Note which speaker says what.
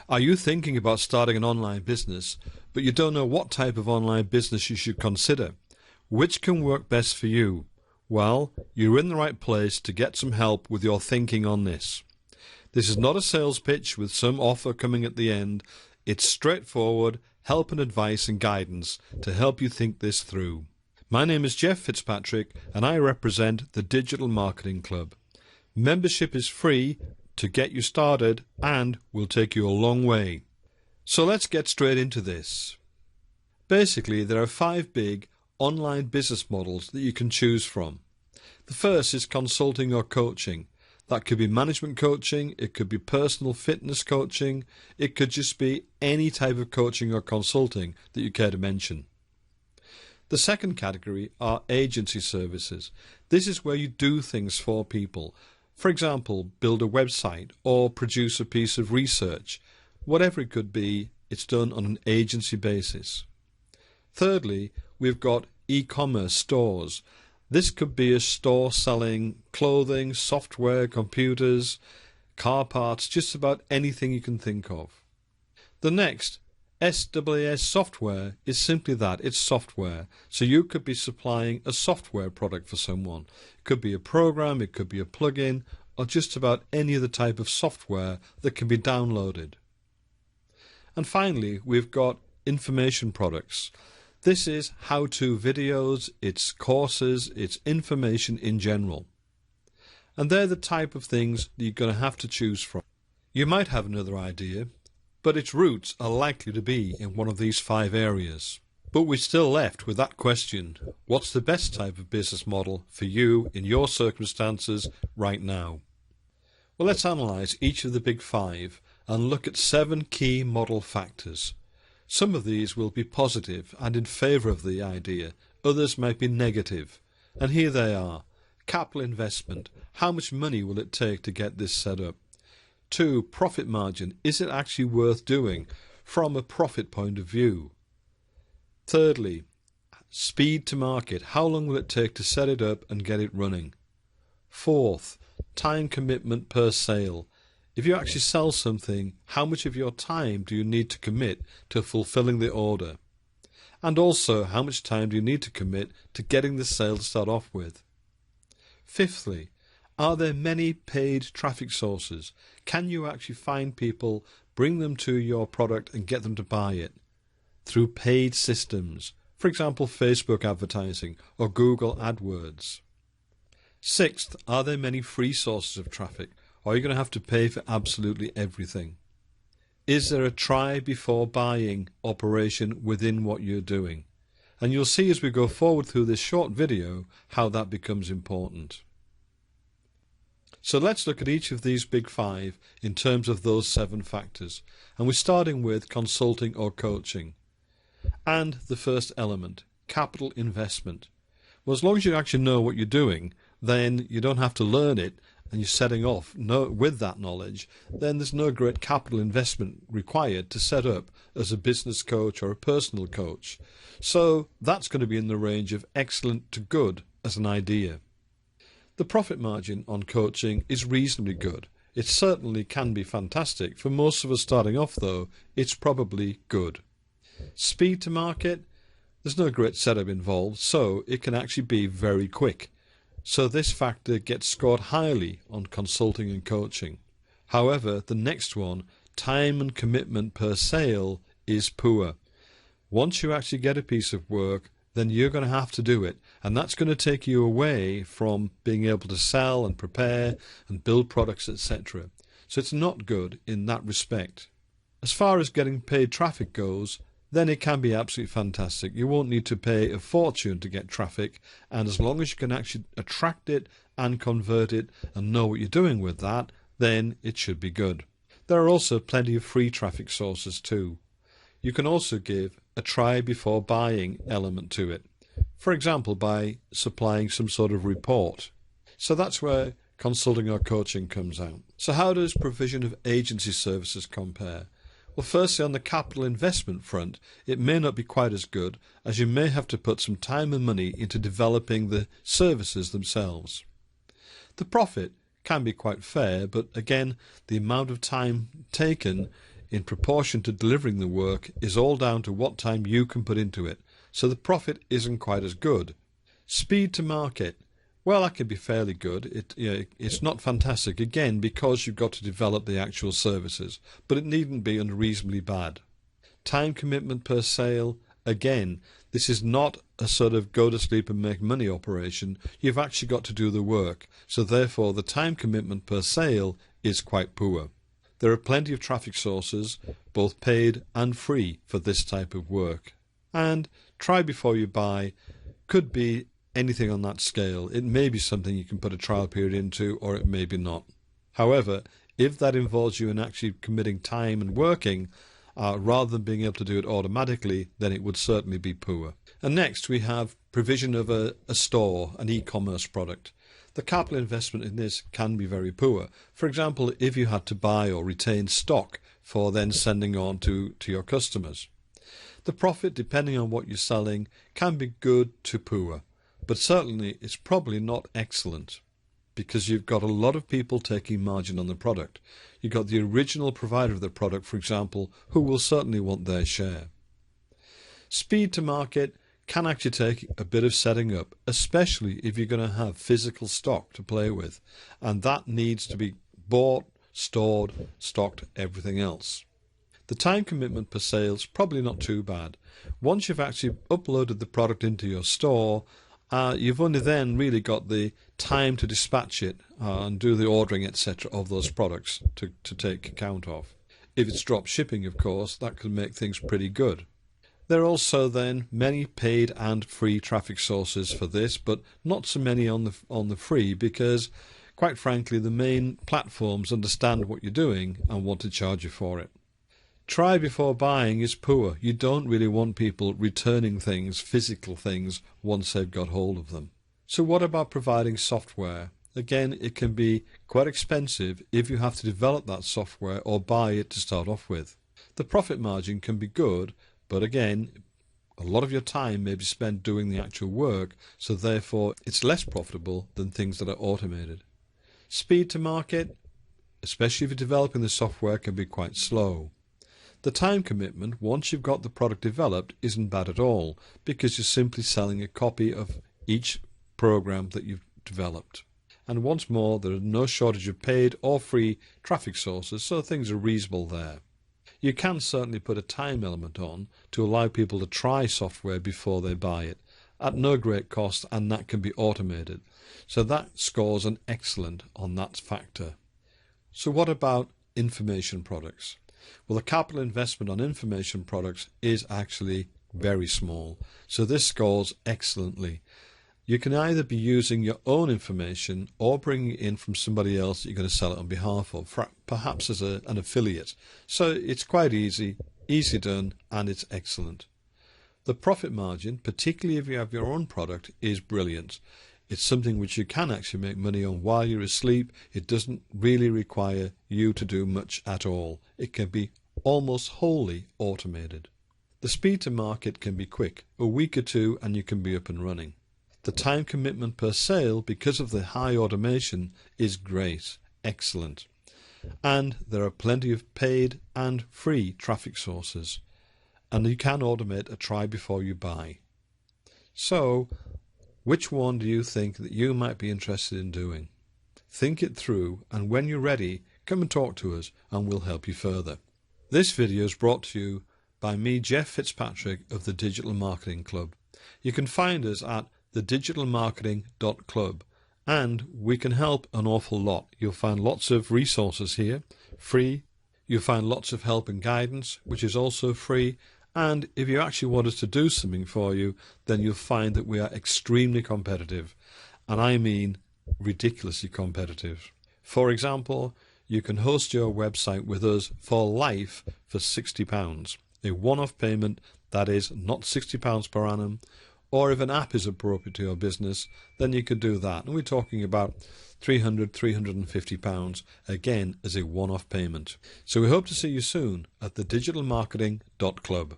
Speaker 1: Are you thinking about starting an online business, but you don't know what type of online business you should consider? Which can work best for you? Well, you're in the right place to get some help with your thinking on this. This is not a sales pitch with some offer coming at the end. It's straightforward help and advice and guidance to help you think this through. My name is Jeff Fitzpatrick and I represent the Digital Marketing Club. Membership is free to get you started and will take you a long way. So let's get straight into this. Basically, there are 5 big online business models that you can choose from. The first is consulting or coaching. That could be management coaching, it could be personal fitness coaching, it could just be any type of coaching or consulting that you care to mention. The second category are agency services. This is where you do things for people. For example, build a website or produce a piece of research. Whatever it could be, it's done on an agency basis. Thirdly, we've got e-commerce stores. This could be a store selling clothing, software, computers, car parts, just about anything you can think of. The next, SaaS software, is simply that, it's software. So you could be supplying a software product for someone. It could be a program, it could be a plugin, or just about any other type of software that can be downloaded. And finally, we've got information products. This is how-to videos, it's courses, it's information in general. And they're the type of things that you're going to have to choose from. You might have another idea, but its roots are likely to be in one of these 5 areas. But we're still left with that question: what's the best type of business model for you in your circumstances right now? Well, let's analyse each of the big 5 and look at 7 key model factors. Some of these will be positive and in favour of the idea, others might be negative. And here they are. Capital investment. How much money will it take to get this set up? 2. Profit margin. Is it actually worth doing from a profit point of view? Thirdly, speed to market. How long will it take to set it up and get it running? 4th, time commitment per sale. If you actually sell something, how much of your time do you need to commit to fulfilling the order? And also, how much time do you need to commit to getting the sale to start off with? 5thly, are there many paid traffic sources? Can you actually find people, bring them to your product and get them to buy it through paid systems? For example, Facebook advertising or Google AdWords. 6th, are there many free sources of traffic? Or are you going to have to pay for absolutely everything? Is there a try before buying operation within what you're doing? And you'll see as we go forward through this short video how that becomes important. So let's look at each of these big 5 in terms of those 7 factors. And we're starting with consulting or coaching. And the first element, capital investment. Well, as long as you actually know what you're doing, then you don't have to learn it, and you're setting off with that knowledge, then there's no great capital investment required to set up as a business coach or a personal coach. So that's going to be in the range of excellent to good as an idea. The profit margin on coaching is reasonably good. It certainly can be fantastic. For most of us starting off though, it's probably good. Speed to market, there's no great setup involved, so it can actually be very quick. So this factor gets scored highly on consulting and coaching. However, the next one, time and commitment per sale, is poor. Once you actually get a piece of work, then you're going to have to do it. And that's going to take you away from being able to sell and prepare and build products, etc. So it's not good in that respect. As far as getting paid traffic goes, then it can be absolutely fantastic. You won't need to pay a fortune to get traffic, and as long as you can actually attract it and convert it and know what you're doing with that, then it should be good. There are also plenty of free traffic sources too. You can also give a try before buying element to it, for example by supplying some sort of report. So that's where consulting or coaching comes out. So how does provision of agency services compare? Well, firstly, on the capital investment front, it may not be quite as good, as you may have to put some time and money into developing the services themselves. The profit can be quite fair, but again, the amount of time taken in proportion to delivering the work is all down to what time you can put into it, so the profit isn't quite as good. Speed to market. Well, that can be fairly good. It's not fantastic, again, because you've got to develop the actual services, but it needn't be unreasonably bad. Time commitment per sale. Again, this is not a sort of go to sleep and make money operation. You've actually got to do the work, so therefore the time commitment per sale is quite poor. There are plenty of traffic sources, both paid and free, for this type of work. And try before you buy could be anything on that scale. It may be something you can put a trial period into, or it may be not. However, if that involves you in actually committing time and working, rather than being able to do it automatically, then it would certainly be poor. And next we have provision of a store, an e-commerce product. The capital investment in this can be very poor. For example, if you had to buy or retain stock for then sending on to your customers. The profit, depending on what you're selling, can be good to poor, but certainly it's probably not excellent, because you've got a lot of people taking margin on the product. You've got the original provider of the product, for example, who will certainly want their share. Speed to market can actually take a bit of setting up, especially if you're going to have physical stock to play with, and that needs to be bought, stored, stocked, everything else. The time commitment per sale is probably not too bad. Once you've actually uploaded the product into your store, you've only then really got the time to dispatch it and do the ordering, etc., of those products to take account of. If it's drop shipping, of course, that can make things pretty good. There are also then many paid and free traffic sources for this, but not so many on the free, because quite frankly the main platforms understand what you're doing and want to charge you for it. Try before buying is poor. You don't really want people returning things, physical things, once they've got hold of them. So what about providing software? Again, it can be quite expensive if you have to develop that software or buy it to start off with. The profit margin can be good, but again, a lot of your time may be spent doing the actual work, so therefore it's less profitable than things that are automated. Speed to market, especially if you're developing the software, can be quite slow. The time commitment, once you've got the product developed, isn't bad at all, because you're simply selling a copy of each program that you've developed. And once more, there is no shortage of paid or free traffic sources, so things are reasonable there. You can certainly put a time element on to allow people to try software before they buy it, at no great cost, and that can be automated. So that scores an excellent on that factor. So what about information products? Well, the capital investment on information products is actually very small, so this scores excellently. You can either be using your own information or bringing it in from somebody else that you're going to sell it on behalf of, perhaps as an affiliate. So it's quite easy done, and it's excellent. The profit margin, particularly if you have your own product, is brilliant. It's something which you can actually make money on while you're asleep. It doesn't really require you to do much at all. It can be almost wholly automated. The speed to market can be quick, a week or two, and you can be up and running. The time commitment per sale, because of the high automation, is great, excellent. And there are plenty of paid and free traffic sources, and you can automate a try before you buy. So, which one do you think that you might be interested in doing? Think it through, and when you're ready, come and talk to us and we'll help you further. This video is brought to you by me, Jeff Fitzpatrick of the Digital Marketing Club. You can find us at thedigitalmarketing.club, and we can help an awful lot. You'll find lots of resources here, free. You'll find lots of help and guidance, which is also free. And if you actually want us to do something for you, then you'll find that we are extremely competitive. And I mean ridiculously competitive. For example, you can host your website with us for life for £60. A one-off payment, that is not £60 per annum. Or if an app is appropriate to your business, then you could do that. And we're talking about £300, £350, again, as a one-off payment. So we hope to see you soon at thedigitalmarketing.club.